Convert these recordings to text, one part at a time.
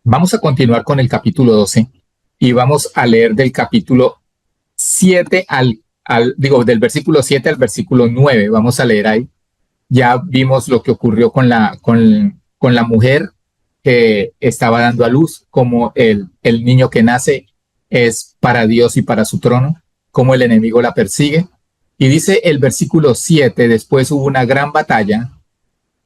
Vamos a continuar con el capítulo 12 y vamos a leer del capítulo 7 del versículo 7 al versículo 9. Vamos a leer ahí. Ya vimos lo que ocurrió con la mujer que estaba dando a luz, como el niño que nace es para Dios y para su trono, como el enemigo la persigue. Y dice el versículo 7: después hubo una gran batalla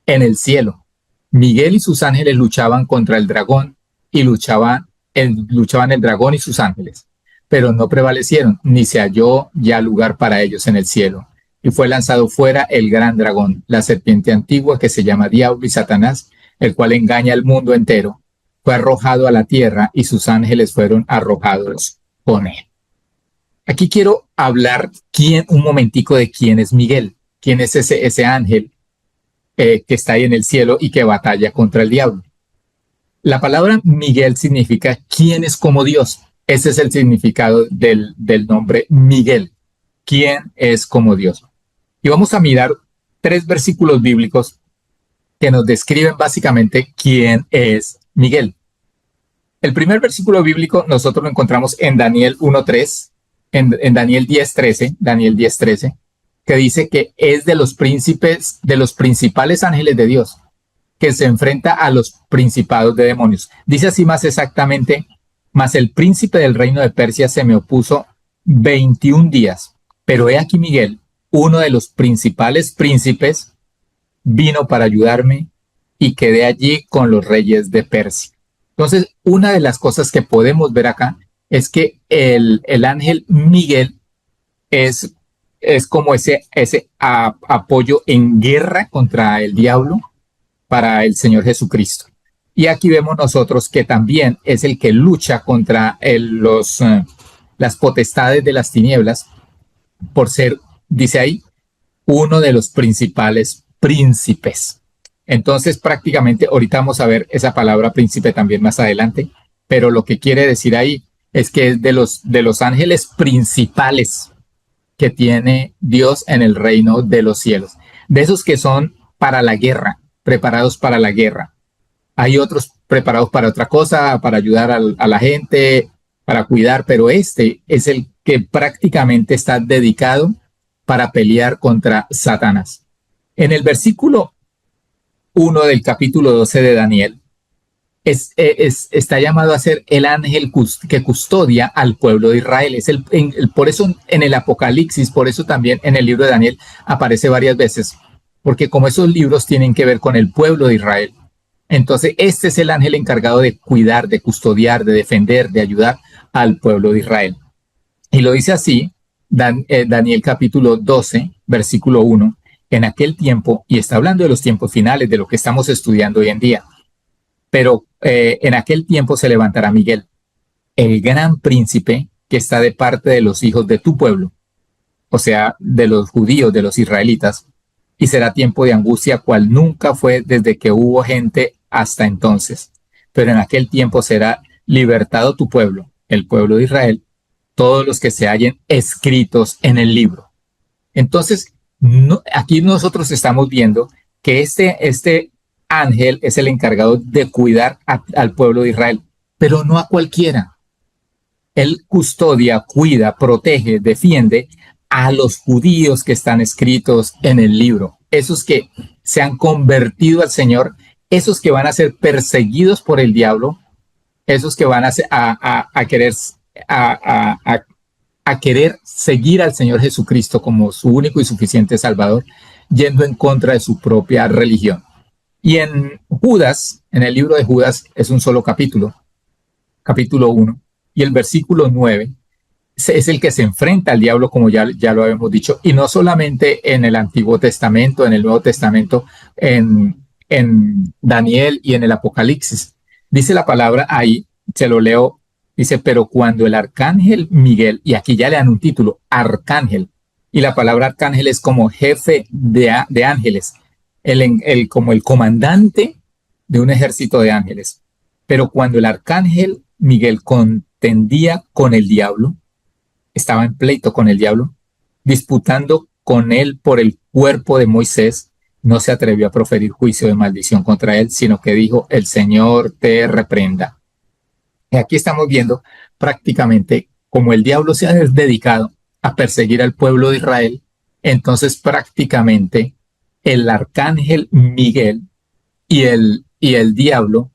en el cielo. Miguel y sus ángeles luchaban contra el dragón y luchaban el dragón y sus ángeles, pero no prevalecieron, ni se halló ya lugar para ellos en el cielo. Y fue lanzado fuera el gran dragón, la serpiente antigua que se llama Diablo y Satanás, el cual engaña al mundo entero. Fue arrojado a la tierra y sus ángeles fueron arrojados con él. Aquí quiero hablar un momentico de quién es Miguel, quién es ese ángel que está ahí en el cielo y que batalla contra el diablo. La palabra Miguel significa quién es como Dios. Ese es el significado del nombre Miguel. ¿Quién es como Dios? Y vamos a mirar 3 versículos bíblicos que nos describen básicamente quién es Miguel. El primer versículo bíblico nosotros lo encontramos en Daniel 1:3, en Daniel 10:13, que dice que es de los príncipes, de los principales ángeles de Dios, que se enfrenta a los principados de demonios. Dice así más exactamente: mas el príncipe del reino de Persia se me opuso 21 días, pero he aquí Miguel, uno de los principales príncipes, vino para ayudarme y quedé allí con los reyes de Persia. Entonces, una de las cosas que podemos ver acá es que el ángel Miguel es, es como ese apoyo en guerra contra el diablo para el Señor Jesucristo. Y aquí vemos nosotros que también es el que lucha contra las potestades de las tinieblas por ser, dice ahí, uno de los principales príncipes. Entonces, prácticamente, ahorita vamos a ver esa palabra príncipe también más adelante, pero lo que quiere decir ahí es que es de los ángeles principales que tiene Dios en el reino de los cielos, de esos que son para la guerra, preparados para la guerra. Hay otros preparados para otra cosa, para ayudar a la gente, para cuidar, pero este es el que prácticamente está dedicado para pelear contra Satanás. En el versículo 1 del capítulo 12 de Daniel, está llamado a ser el ángel que custodia al pueblo de Israel. Por eso en el Apocalipsis, por eso también en el libro de Daniel aparece varias veces, porque como esos libros tienen que ver con el pueblo de Israel, entonces este es el ángel encargado de cuidar, de custodiar, de defender, de ayudar al pueblo de Israel. Y lo dice así, Daniel capítulo 12, versículo 1, en aquel tiempo, y está hablando de los tiempos finales, de lo que estamos estudiando hoy en día, pero en aquel tiempo se levantará Miguel, el gran príncipe que está de parte de los hijos de tu pueblo, o sea, de los judíos, de los israelitas, y será tiempo de angustia cual nunca fue desde que hubo gente hasta entonces. Pero en aquel tiempo será libertado tu pueblo, el pueblo de Israel, todos los que se hallen escritos en el libro. Entonces, aquí nosotros estamos viendo que este ángel es el encargado de cuidar al pueblo de Israel, pero no a cualquiera. Él custodia, cuida, protege, defiende a los judíos que están escritos en el libro, esos que se han convertido al Señor, esos que van a ser perseguidos por el diablo, esos que van a querer seguir al Señor Jesucristo como su único y suficiente Salvador, yendo en contra de su propia religión. Y en Judas, en el libro de Judas, es un solo capítulo, capítulo 1, y el versículo 9 es el que se enfrenta al diablo, como ya lo habíamos dicho, y no solamente en el Antiguo Testamento, en el Nuevo Testamento, en Daniel y en el Apocalipsis. Dice la palabra ahí, se lo leo, dice: pero cuando el arcángel Miguel, y aquí ya le dan un título, arcángel, y la palabra arcángel es como jefe de ángeles, como el comandante de un ejército de ángeles. Pero cuando el arcángel Miguel contendía con el diablo, estaba en pleito con el diablo, disputando con él por el cuerpo de Moisés, no se atrevió a proferir juicio de maldición contra él, sino que dijo: el Señor te reprenda. Y aquí estamos viendo prácticamente como el diablo se ha dedicado a perseguir al pueblo de Israel, entonces prácticamente el arcángel Miguel y el diablo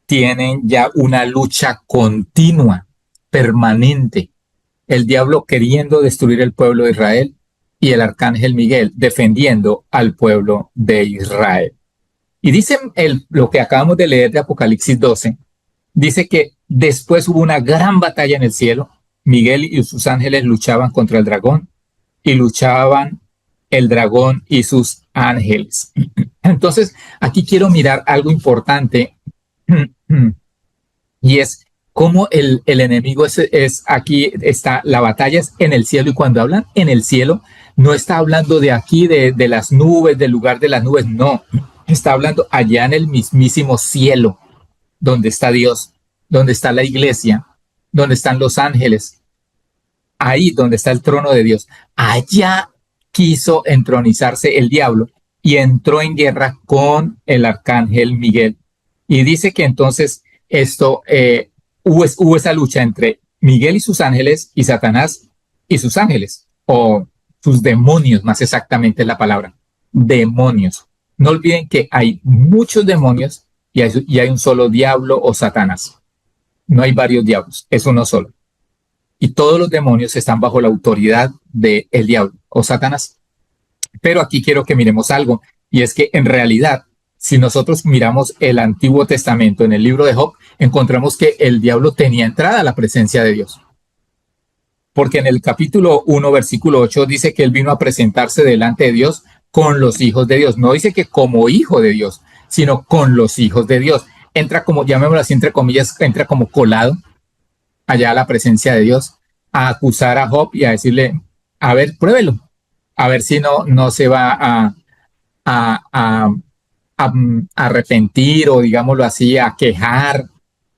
tienen ya una lucha continua, permanente. El diablo queriendo destruir el pueblo de Israel y el arcángel Miguel defendiendo al pueblo de Israel. Y dice lo que acabamos de leer de Apocalipsis 12, dice que después hubo una gran batalla en el cielo. Miguel y sus ángeles luchaban contra el dragón y luchaban el dragón y sus ángeles. Entonces, aquí quiero mirar algo importante y es cómo el enemigo es aquí está, la batalla es en el cielo, y cuando hablan en el cielo, no está hablando de aquí, de las nubes, del lugar de las nubes, no, está hablando allá en el mismísimo cielo, donde está Dios, donde está la iglesia, donde están los ángeles, ahí donde está el trono de Dios. Allá quiso entronizarse el diablo y entró en guerra con el arcángel Miguel. Y dice que entonces esto, hubo esa lucha entre Miguel y sus ángeles y Satanás y sus ángeles, o sus demonios, más exactamente es la palabra, demonios. No olviden que hay muchos demonios y hay un solo diablo o Satanás. No hay varios diablos, es uno solo. Y todos los demonios están bajo la autoridad del diablo o Satanás. Pero aquí quiero que miremos algo, y es que en realidad, si nosotros miramos el Antiguo Testamento en el libro de Job, encontramos que el diablo tenía entrada a la presencia de Dios. Porque en el capítulo 1, versículo 8, dice que él vino a presentarse delante de Dios con los hijos de Dios. No dice que como hijo de Dios, sino con los hijos de Dios. Entra como, llamémoslo así, entre comillas, entra como colado allá a la presencia de Dios, a acusar a Job y a decirle, a ver, pruébelo, a ver si no se va a arrepentir, o digámoslo así, a quejar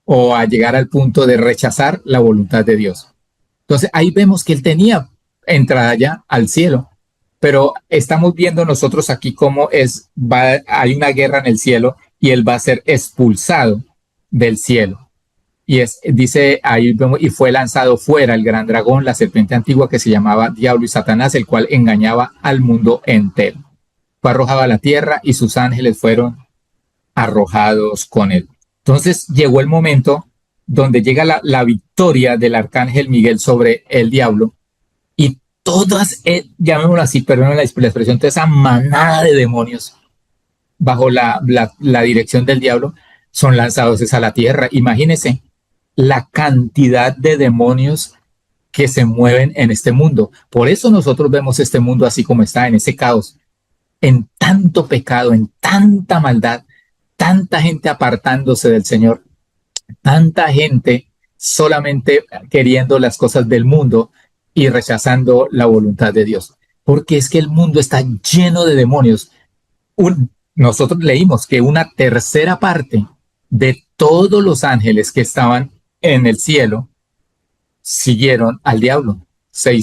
o a llegar al punto de rechazar la voluntad de Dios. Entonces ahí vemos que él tenía entrada ya al cielo, pero estamos viendo nosotros aquí cómo hay una guerra en el cielo y él va a ser expulsado del cielo. Y dice ahí vemos, y fue lanzado fuera el gran dragón, la serpiente antigua que se llamaba Diablo y Satanás, el cual engañaba al mundo entero. Fue arrojado a la tierra y sus ángeles fueron arrojados con él. Entonces llegó el momento donde llega la victoria del arcángel Miguel sobre el diablo, y todas, llamémoslo así, perdón la expresión, toda esa manada de demonios bajo la dirección del diablo son lanzados a la tierra. Imagínense la cantidad de demonios que se mueven en este mundo. Por eso nosotros vemos este mundo así como está, en ese caos, en tanto pecado, en tanta maldad, tanta gente apartándose del Señor, tanta gente solamente queriendo las cosas del mundo y rechazando la voluntad de Dios. Porque es que el mundo está lleno de demonios. Nosotros leímos que una tercera parte de todos los ángeles que estaban en el cielo siguieron al diablo, se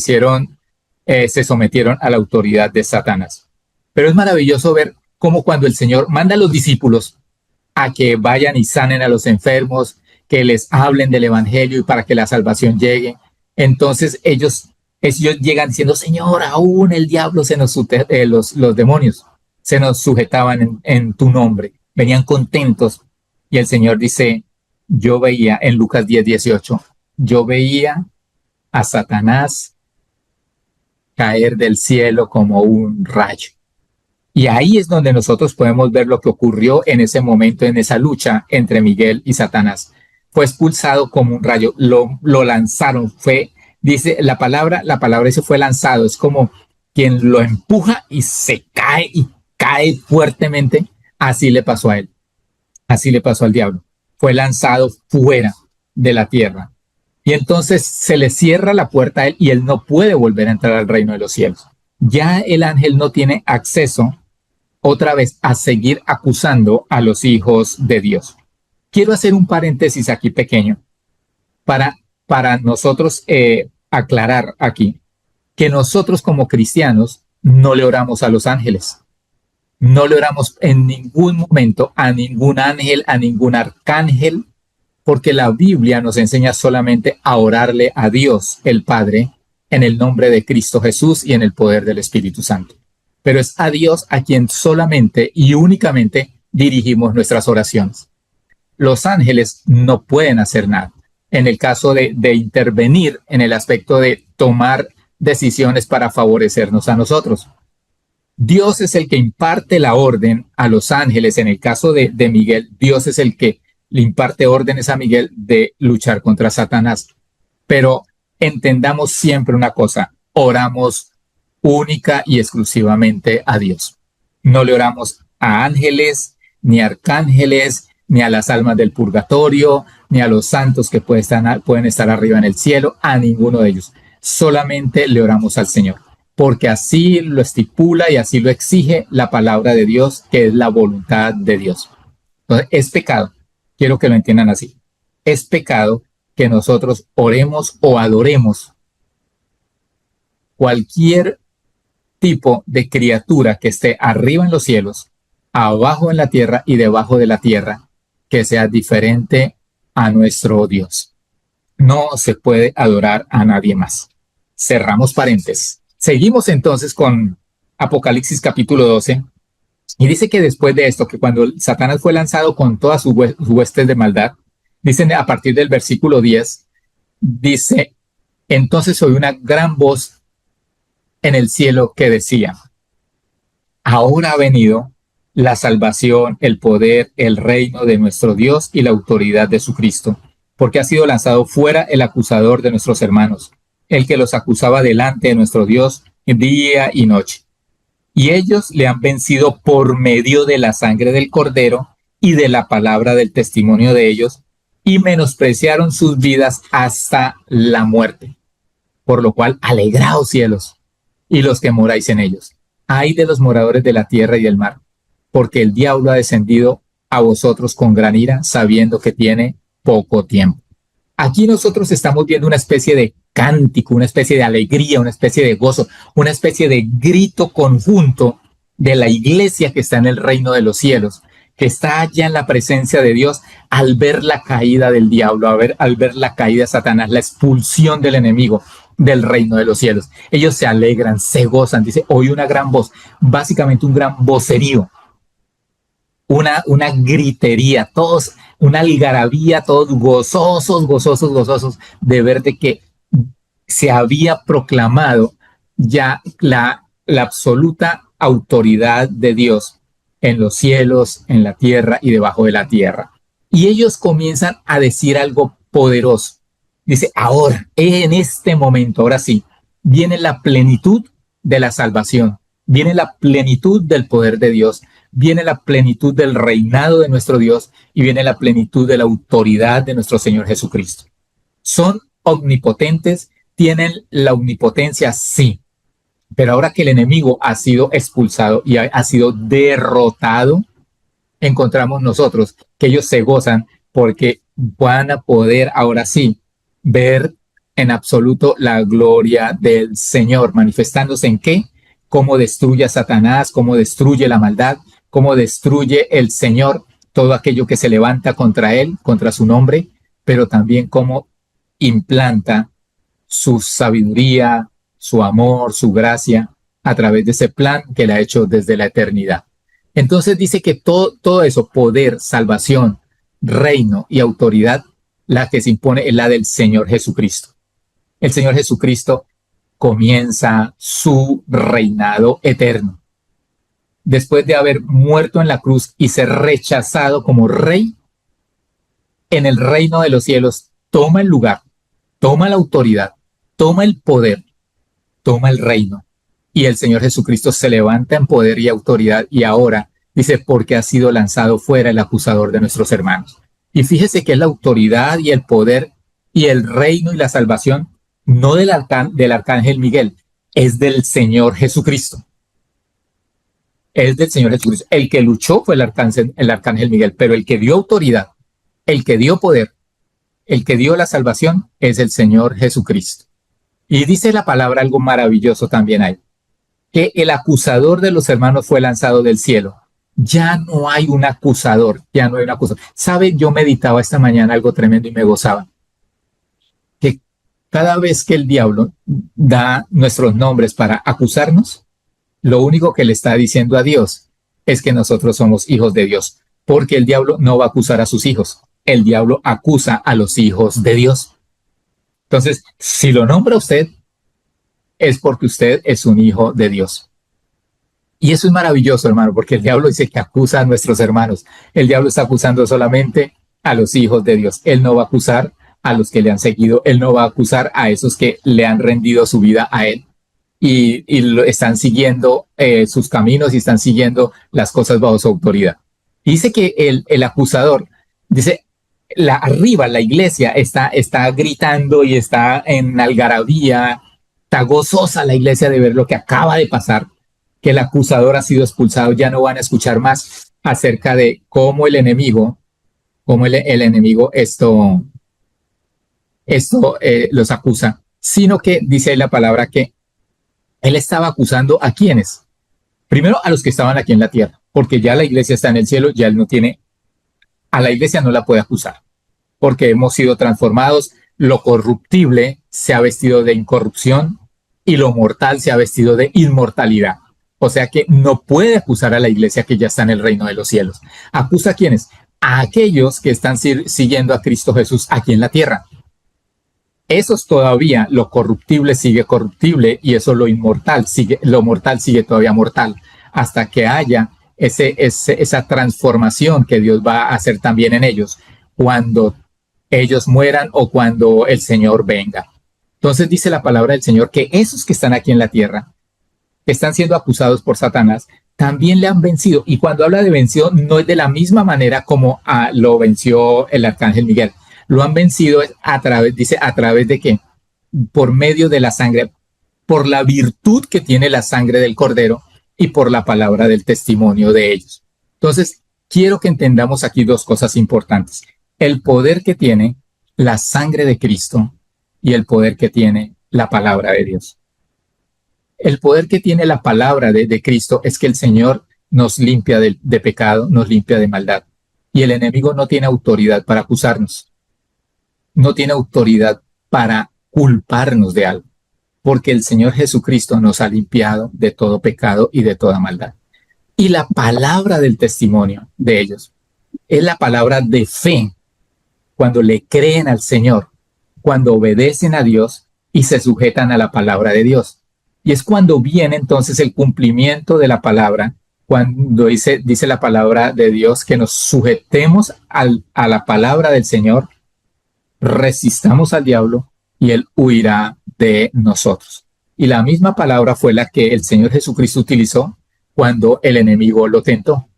sometieron a la autoridad de Satanás. Pero es maravilloso ver cómo cuando el Señor manda a los discípulos a que vayan y sanen a los enfermos, que les hablen del evangelio y para que la salvación llegue, entonces ellos llegan diciendo, Señor, aún el diablo los demonios se nos sujetaban en tu nombre, venían contentos. Y el Señor dice, yo veía en Lucas 10:18, yo veía a Satanás caer del cielo como un rayo. Y ahí es donde nosotros podemos ver lo que ocurrió en ese momento, en esa lucha entre Miguel y Satanás. Fue expulsado como un rayo, lo lanzaron, dice la palabra ese fue lanzado, es como quien lo empuja y se cae, y cae fuertemente. Así le pasó a él, así le pasó al diablo. Fue lanzado fuera de la tierra. Y entonces se le cierra la puerta a él y él no puede volver a entrar al reino de los cielos. Ya el ángel no tiene acceso otra vez a seguir acusando a los hijos de Dios. Quiero hacer un paréntesis aquí pequeño para nosotros aclarar aquí que nosotros como cristianos no le oramos a los ángeles. No le oramos en ningún momento a ningún ángel, a ningún arcángel, porque la Biblia nos enseña solamente a orarle a Dios, el Padre, en el nombre de Cristo Jesús y en el poder del Espíritu Santo. Pero es a Dios a quien solamente y únicamente dirigimos nuestras oraciones. Los ángeles no pueden hacer nada. En el caso de intervenir en el aspecto de tomar decisiones para favorecernos a nosotros. Dios es el que imparte la orden a los ángeles. En el caso de Miguel, Dios es el que le imparte órdenes a Miguel de luchar contra Satanás. Pero entendamos siempre una cosa, oramos única y exclusivamente a Dios. No le oramos a ángeles, ni a arcángeles, ni a las almas del purgatorio, ni a los santos que pueden estar arriba en el cielo, a ninguno de ellos. Solamente le oramos al Señor, porque así lo estipula y así lo exige la palabra de Dios, que es la voluntad de Dios. Entonces, es pecado, quiero que lo entiendan así, es pecado que nosotros oremos o adoremos cualquier tipo de criatura que esté arriba en los cielos, abajo en la tierra y debajo de la tierra, que sea diferente a nuestro Dios. No se puede adorar a nadie más. Cerramos paréntesis. Seguimos entonces con Apocalipsis capítulo 12. Y dice que después de esto, que cuando Satanás fue lanzado con todas sus huestes de maldad, dicen a partir del versículo 10, dice, entonces oí una gran voz en el cielo que decía, ahora ha venido la salvación, el poder, el reino de nuestro Dios y la autoridad de su Cristo, porque ha sido lanzado fuera el acusador de nuestros hermanos, el que los acusaba delante de nuestro Dios día y noche. Y ellos le han vencido por medio de la sangre del Cordero y de la palabra del testimonio de ellos, y menospreciaron sus vidas hasta la muerte. Por lo cual, alegraos cielos, y los que moráis en ellos. Ay de los moradores de la tierra y del mar, porque el diablo ha descendido a vosotros con gran ira, sabiendo que tiene poco tiempo. Aquí nosotros estamos viendo una especie de cántico, una especie de alegría, una especie de gozo, una especie de grito conjunto de la iglesia que está en el reino de los cielos, que está allá en la presencia de Dios al ver la caída del diablo, al ver la caída de Satanás, la expulsión del enemigo del reino de los cielos. Ellos se alegran, se gozan, dice, oí una gran voz, básicamente un gran vocerío, una gritería, todos, una algarabía, todos gozosos de ver de que se había proclamado ya la absoluta autoridad de Dios en los cielos, en la tierra y debajo de la tierra. Y ellos comienzan a decir algo poderoso. Dice, ahora, en este momento, ahora sí, viene la plenitud de la salvación, viene la plenitud del poder de Dios, viene la plenitud del reinado de nuestro Dios y viene la plenitud de la autoridad de nuestro Señor Jesucristo. Son omnipotentes, tienen la omnipotencia, sí, pero ahora que el enemigo ha sido expulsado y ha sido derrotado, encontramos nosotros que ellos se gozan porque van a poder ahora sí ver en absoluto la gloria del Señor, manifestándose en qué, cómo destruye a Satanás, cómo destruye la maldad, cómo destruye el Señor todo aquello que se levanta contra él, contra su nombre, pero también cómo implanta su sabiduría, su amor, su gracia a través de ese plan que le ha hecho desde la eternidad. Entonces dice que todo eso, poder, salvación, reino y autoridad, la que se impone es la del Señor Jesucristo. El Señor Jesucristo comienza su reinado eterno. Después de haber muerto en la cruz y ser rechazado como rey, en el reino de los cielos toma el lugar, toma la autoridad, toma el poder, toma el reino. Y el Señor Jesucristo se levanta en poder y autoridad y ahora dice, porque ha sido lanzado fuera el acusador de nuestros hermanos. Y fíjese que es la autoridad y el poder y el reino y la salvación, no del arcángel Miguel, es del Señor Jesucristo. Es del Señor Jesucristo. El que luchó fue el arcángel Miguel, pero el que dio autoridad, el que dio poder, el que dio la salvación es el Señor Jesucristo. Y dice la palabra algo maravilloso también ahí, que el acusador de los hermanos fue lanzado del cielo. Ya no hay un acusador, ya no hay un acusador. ¿Sabe? Yo meditaba esta mañana algo tremendo y me gozaba. Que cada vez que el diablo da nuestros nombres para acusarnos, lo único que le está diciendo a Dios es que nosotros somos hijos de Dios, porque el diablo no va a acusar a sus hijos, el diablo acusa a los hijos de Dios. Entonces, si lo nombra usted, es porque usted es un hijo de Dios. Y eso es maravilloso, hermano, porque el diablo dice que acusa a nuestros hermanos. El diablo está acusando solamente a los hijos de Dios. Él no va a acusar a los que le han seguido. Él no va a acusar a esos que le han rendido su vida a él y lo están siguiendo sus caminos y están siguiendo las cosas bajo su autoridad. Y dice que el acusador, dice, arriba la iglesia está gritando y está en algarabía, está gozosa la iglesia de ver lo que acaba de pasar, que el acusador ha sido expulsado, ya no van a escuchar más acerca de cómo el enemigo, el enemigo esto los acusa, sino que dice la palabra que él estaba acusando a quienes. Primero a los que estaban aquí en la tierra, porque ya la iglesia está en el cielo, ya él no tiene, a la iglesia no la puede acusar, porque hemos sido transformados, lo corruptible se ha vestido de incorrupción y lo mortal se ha vestido de inmortalidad. O sea que no puede acusar a la iglesia que ya está en el reino de los cielos. ¿Acusa a quiénes? A aquellos que están siguiendo a Cristo Jesús aquí en la tierra. Esos todavía, lo corruptible sigue corruptible y eso lo inmortal sigue, lo mortal sigue todavía mortal, hasta que haya esa transformación que Dios va a hacer también en ellos, cuando ellos mueran o cuando el Señor venga. Entonces dice la palabra del Señor que esos que están aquí en la tierra, que están siendo acusados por Satanás, también le han vencido. Y cuando habla de vencido, no es de la misma manera como lo venció el arcángel Miguel. Lo han vencido a través, dice, a través de qué? Por medio de la sangre, por la virtud que tiene la sangre del Cordero y por la palabra del testimonio de ellos. Entonces, quiero que entendamos aquí dos cosas importantes. El poder que tiene la sangre de Cristo y el poder que tiene la palabra de Dios. El poder que tiene la palabra de Cristo es que el Señor nos limpia de pecado, nos limpia de maldad. Y el enemigo no tiene autoridad para acusarnos. No tiene autoridad para culparnos de algo, porque el Señor Jesucristo nos ha limpiado de todo pecado y de toda maldad. Y la palabra del testimonio de ellos es la palabra de fe, cuando le creen al Señor, cuando obedecen a Dios y se sujetan a la palabra de Dios. Y es cuando viene entonces el cumplimiento de la palabra, cuando dice la palabra de Dios que nos sujetemos a la palabra del Señor, resistamos al diablo y él huirá de nosotros. Y la misma palabra fue la que el Señor Jesucristo utilizó cuando el enemigo lo tentó.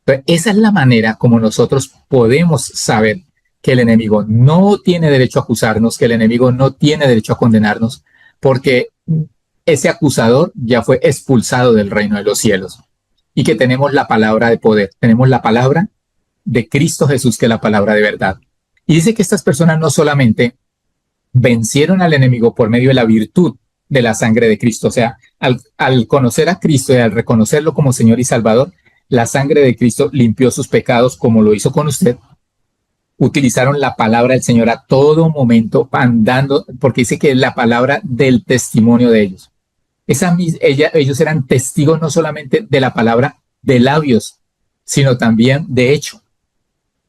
Entonces, esa es la manera como nosotros podemos saber que el enemigo no tiene derecho a acusarnos, que el enemigo no tiene derecho a condenarnos, porque ese acusador ya fue expulsado del reino de los cielos y que tenemos la palabra de poder, tenemos la palabra de Cristo Jesús, que es la palabra de verdad. Y dice que estas personas no solamente vencieron al enemigo por medio de la virtud de la sangre de Cristo, o sea, al conocer a Cristo y al reconocerlo como Señor y Salvador, la sangre de Cristo limpió sus pecados como lo hizo con usted. Utilizaron la palabra del Señor a todo momento, andando, porque dice que es la palabra del testimonio de ellos. Ellos eran testigos no solamente de la palabra de labios, sino también de hecho,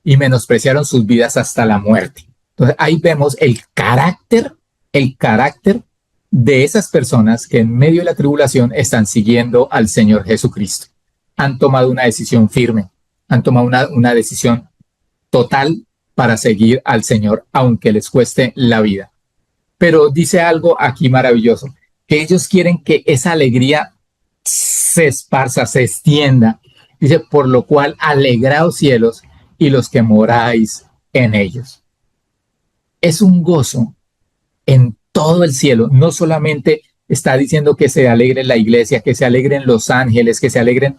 y menospreciaron sus vidas hasta la muerte. Entonces ahí vemos el carácter de esas personas que en medio de la tribulación están siguiendo al Señor Jesucristo. Han tomado una decisión firme, han tomado una decisión total para seguir al Señor, aunque les cueste la vida. Pero dice algo aquí maravilloso, que ellos quieren que esa alegría se esparza, se extienda. Dice, por lo cual alegraos cielos y los que moráis en ellos. Es un gozo en todo el cielo. No solamente está diciendo que se alegre la iglesia, que se alegren los ángeles, que se alegren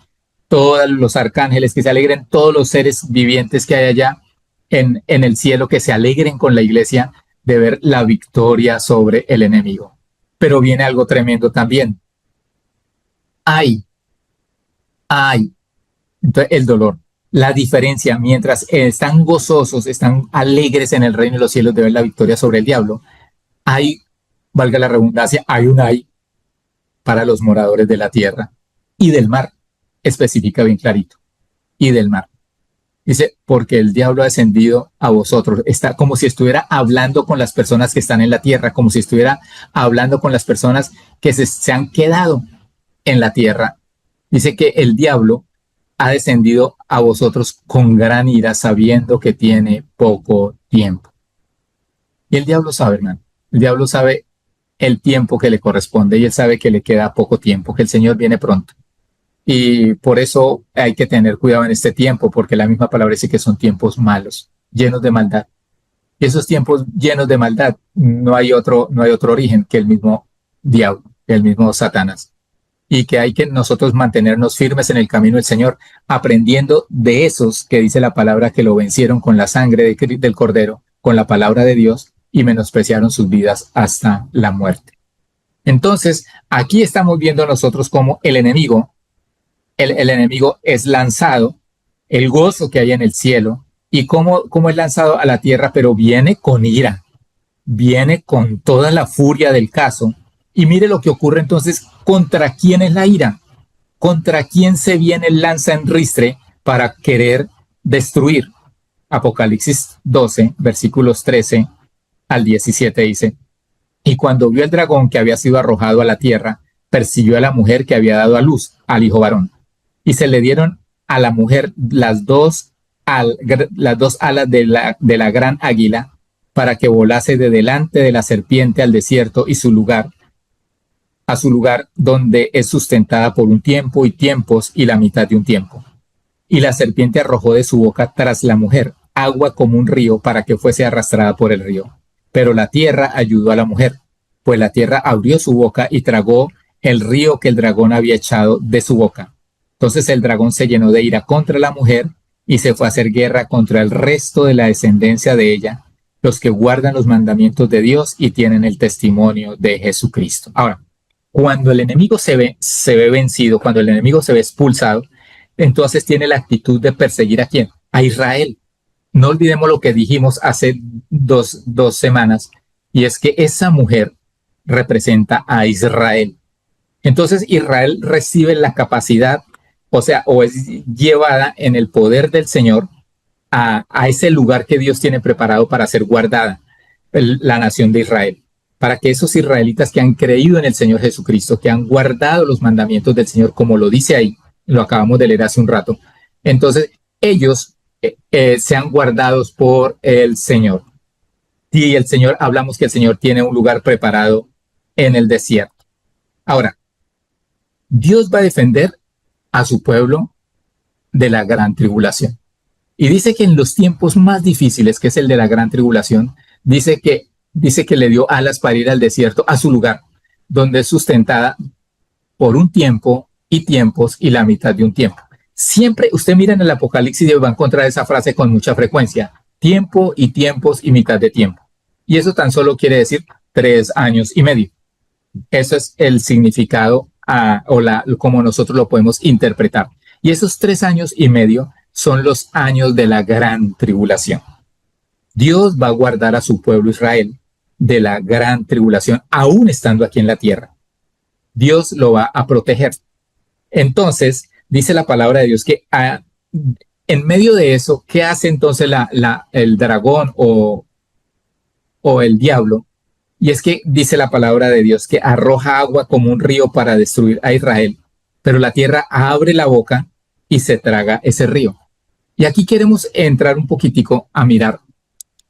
todos los arcángeles, que se alegren todos los seres vivientes que hay allá en el cielo, que se alegren con la iglesia de ver la victoria sobre el enemigo. Pero viene algo tremendo también. Hay Entonces, el dolor. La diferencia, mientras están gozosos, están alegres en el reino de los cielos de ver la victoria sobre el diablo, hay, valga la redundancia, hay un ay para los moradores de la tierra y del mar, especifica bien clarito, y del mar. Dice, porque el diablo ha descendido a vosotros. Está como si estuviera hablando con las personas que están en la tierra, como si estuviera hablando con las personas que se han quedado en la tierra. Dice que el diablo ha descendido a vosotros con gran ira, sabiendo que tiene poco tiempo. Y el diablo sabe, hermano. El diablo sabe el tiempo que le corresponde y él sabe que le queda poco tiempo, que el Señor viene pronto. Y por eso hay que tener cuidado en este tiempo, porque la misma palabra dice que son tiempos malos, llenos de maldad. Y esos tiempos llenos de maldad, no hay otro origen que el mismo diablo, que el mismo Satanás. Y que hay que nosotros mantenernos firmes en el camino del Señor, aprendiendo de esos que dice la palabra que lo vencieron con la sangre del Cordero, con la palabra de Dios, y menospreciaron sus vidas hasta la muerte. Entonces, aquí estamos viendo nosotros cómo el enemigo es lanzado, el gozo que hay en el cielo, y cómo es lanzado a la tierra, pero viene con ira, viene con toda la furia del caso. Y mire lo que ocurre entonces, ¿contra quién es la ira? ¿Contra quién se viene el lanza en ristre para querer destruir? Apocalipsis 12, versículos 13 al 17 dice, y cuando vio el dragón que había sido arrojado a la tierra, persiguió a la mujer que había dado a luz al hijo varón. Y se le dieron a la mujer las dos alas de la gran águila para que volase de delante de la serpiente al desierto y a su lugar donde es sustentada por un tiempo y tiempos y la mitad de un tiempo. Y la serpiente arrojó de su boca tras la mujer agua como un río para que fuese arrastrada por el río. Pero la tierra ayudó a la mujer, pues la tierra abrió su boca y tragó el río que el dragón había echado de su boca. Entonces el dragón se llenó de ira contra la mujer y se fue a hacer guerra contra el resto de la descendencia de ella, los que guardan los mandamientos de Dios y tienen el testimonio de Jesucristo. Ahora, cuando el enemigo se ve vencido, cuando el enemigo se ve expulsado, entonces tiene la actitud de perseguir ¿a quién? A Israel. No olvidemos lo que dijimos hace dos semanas, y es que esa mujer representa a Israel. Entonces Israel recibe la capacidad, o es llevada en el poder del Señor a ese lugar que Dios tiene preparado para ser guardada, la nación de Israel, para que esos israelitas que han creído en el Señor Jesucristo, que han guardado los mandamientos del Señor, como lo dice ahí, lo acabamos de leer hace un rato, entonces ellos sean guardados por el Señor. Y el Señor, hablamos que el Señor tiene un lugar preparado en el desierto. Ahora, Dios va a defender a su pueblo de la gran tribulación. Y dice que en los tiempos más difíciles, que es el de la gran tribulación, dice que le dio alas para ir al desierto, a su lugar, donde es sustentada por un tiempo y tiempos y la mitad de un tiempo. Siempre, usted mira en el Apocalipsis y va a encontrar esa frase con mucha frecuencia, tiempo y tiempos y mitad de tiempo. Y eso tan solo quiere decir 3 años y medio. Eso es el significado como nosotros lo podemos interpretar. Y esos 3 años y medio son los años de la gran tribulación. Dios va a guardar a su pueblo Israel de la gran tribulación, aún estando aquí en la tierra. Dios lo va a proteger. Entonces, dice la palabra de Dios que en medio de eso, ¿qué hace entonces el dragón o el diablo? Y es que dice la palabra de Dios que arroja agua como un río para destruir a Israel, pero la tierra abre la boca y se traga ese río. Y aquí queremos entrar un poquitico a mirar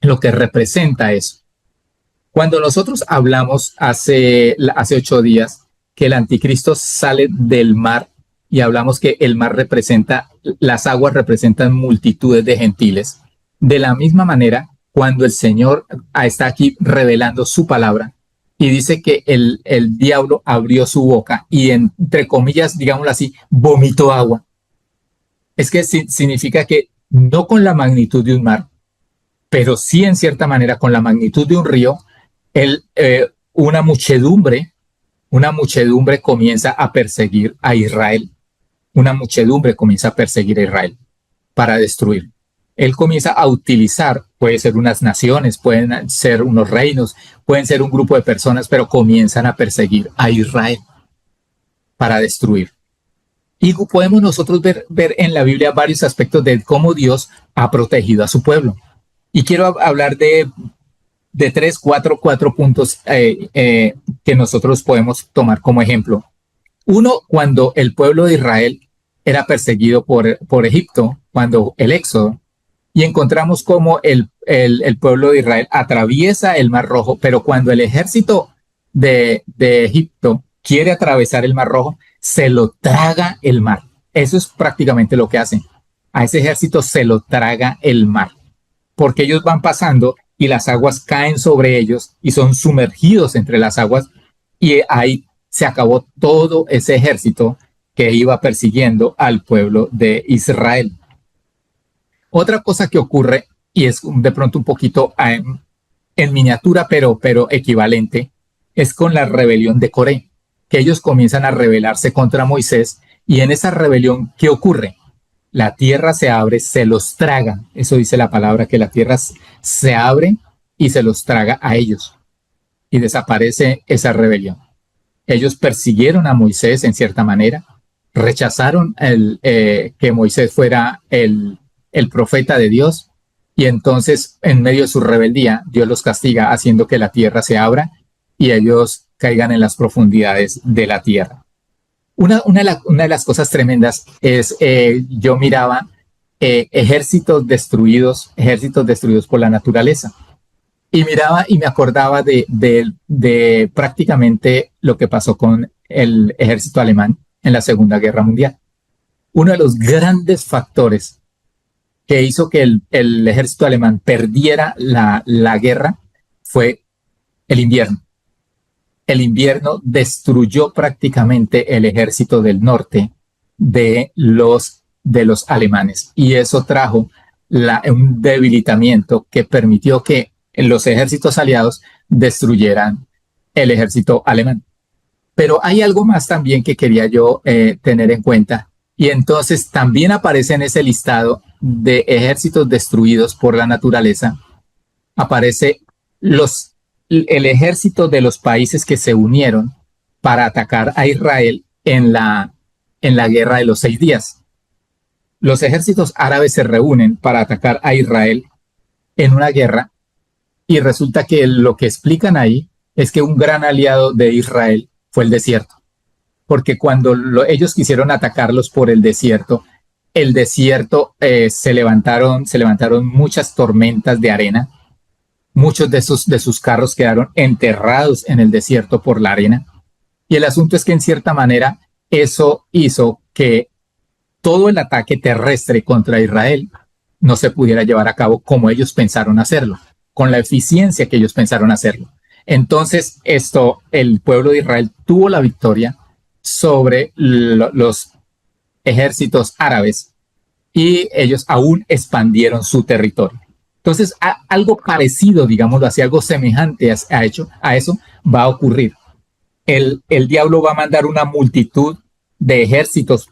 lo que representa eso. Cuando nosotros hablamos hace 8 días que el anticristo sale del mar y hablamos que el mar las aguas representan multitudes de gentiles, de la misma manera, cuando el Señor está aquí revelando su palabra y dice que el diablo abrió su boca y entre comillas, digámoslo así, vomitó agua. Es que significa que no con la magnitud de un mar, pero sí en cierta manera con la magnitud de un río, una muchedumbre comienza a perseguir a Israel. una muchedumbre comienza a perseguir a Israel para destruir. Él comienza a utilizar, puede ser unas naciones, pueden ser unos reinos, pueden ser un grupo de personas, pero comienzan a perseguir a Israel para destruir. Y podemos nosotros ver en la Biblia varios aspectos de cómo Dios ha protegido a su pueblo. Y quiero hablar de cuatro puntos que nosotros podemos tomar como ejemplo. Uno, cuando el pueblo de Israel era perseguido por Egipto, cuando el éxodo, y encontramos cómo el pueblo de Israel atraviesa el Mar Rojo, pero cuando el ejército de Egipto quiere atravesar el Mar Rojo, se lo traga el mar. Eso es prácticamente lo que hacen. A ese ejército se lo traga el mar, porque ellos van pasando y las aguas caen sobre ellos y son sumergidos entre las aguas, y ahí se acabó todo ese ejército que iba persiguiendo al pueblo de Israel. Otra cosa que ocurre, y es de pronto un poquito en miniatura, pero equivalente, es con la rebelión de Coré, que ellos comienzan a rebelarse contra Moisés, y en esa rebelión, ¿qué ocurre? La tierra se abre, se los traga. Eso dice la palabra, que la tierra se abre y se los traga a ellos. Y desaparece esa rebelión. Ellos persiguieron a Moisés en cierta manera, rechazaron que Moisés fuera el profeta de Dios, y entonces en medio de su rebeldía Dios los castiga haciendo que la tierra se abra y ellos caigan en las profundidades de la tierra. Una de las cosas tremendas es, yo miraba ejércitos destruidos por la naturaleza. Y miraba y me acordaba de prácticamente lo que pasó con el ejército alemán en la Segunda Guerra Mundial. Uno de los grandes factores que hizo que el ejército alemán perdiera la guerra fue el invierno. El invierno destruyó prácticamente el ejército del norte de los alemanes, y eso trajo un debilitamiento que permitió que los ejércitos aliados destruyeran el ejército alemán. Pero hay algo más también que quería yo tener en cuenta, y entonces también aparece en ese listado de ejércitos destruidos por la naturaleza, aparece el ejército de los países que se unieron para atacar a Israel en la guerra de los 6 días. Los ejércitos árabes se reúnen para atacar a Israel en una guerra, y resulta que lo que explican ahí es que un gran aliado de Israel fue el desierto, porque cuando ellos quisieron atacarlos por el desierto se levantaron muchas tormentas de arena. Muchos de sus carros quedaron enterrados en el desierto por la arena. Y el asunto es que en cierta manera eso hizo que todo el ataque terrestre contra Israel no se pudiera llevar a cabo como ellos pensaron hacerlo, con la eficiencia que ellos pensaron hacerlo. Entonces el pueblo de Israel tuvo la victoria sobre los ejércitos árabes, y ellos aún expandieron su territorio. Entonces, algo parecido, digámoslo así, algo semejante a eso va a ocurrir. El diablo va a mandar una multitud de ejércitos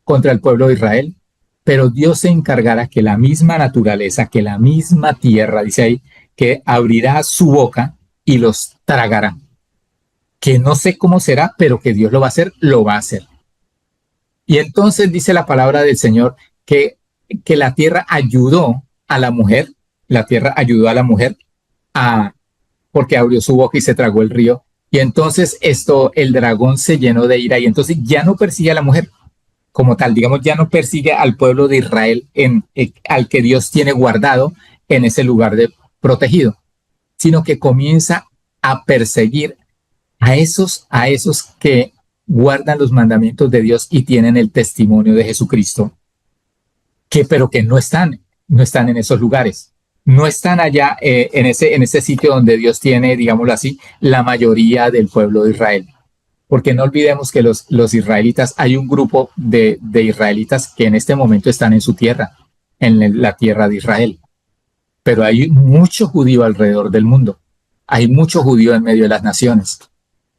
contra el pueblo de Israel, pero Dios se encargará que la misma naturaleza, que la misma tierra, dice ahí, que abrirá su boca y los tragará. Que no sé cómo será, pero que Dios lo va a hacer, lo va a hacer. Y entonces dice la palabra del Señor que la tierra ayudó a la mujer, porque abrió su boca y se tragó el río. Y entonces el dragón se llenó de ira, y entonces ya no persigue a la mujer como tal, digamos, ya no persigue al pueblo de Israel al que Dios tiene guardado en ese lugar protegido, sino que comienza a perseguir a esos que guardan los mandamientos de Dios y tienen el testimonio de Jesucristo, pero que no están en esos lugares, no están allá en ese sitio donde Dios tiene, digámoslo así, la mayoría del pueblo de Israel. Porque no olvidemos que los israelitas, hay un grupo de israelitas que en este momento están en su tierra, en la tierra de Israel. Pero hay mucho judío alrededor del mundo. Hay mucho judío en medio de las naciones.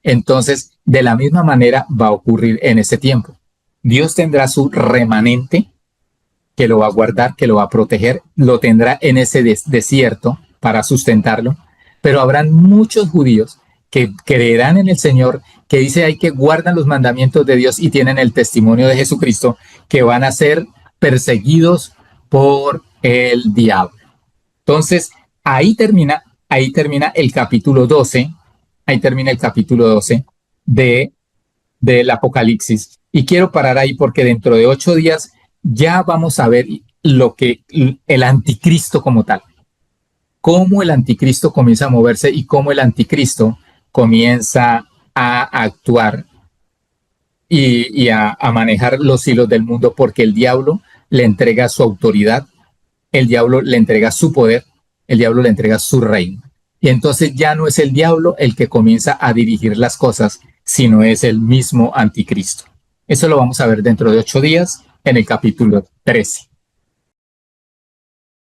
Entonces, de la misma manera va a ocurrir en ese tiempo. Dios tendrá su remanente que lo va a guardar, que lo va a proteger, lo tendrá en ese desierto para sustentarlo, pero habrán muchos judíos que creerán en el Señor, que dice ahí que guardan los mandamientos de Dios y tienen el testimonio de Jesucristo, que van a ser perseguidos por el diablo. Entonces, ahí termina el capítulo 12, ahí termina el capítulo 12 del Apocalipsis. Y quiero parar ahí porque dentro de 8 días ya vamos a ver lo que el anticristo como tal, cómo el anticristo comienza a moverse y cómo el anticristo comienza a actuar y a manejar los hilos del mundo, porque el diablo le entrega su autoridad, el diablo le entrega su poder, el diablo le entrega su reino. Y entonces ya no es el diablo el que comienza a dirigir las cosas, sino es el mismo anticristo. Eso lo vamos a ver dentro de 8 días en el capítulo 13.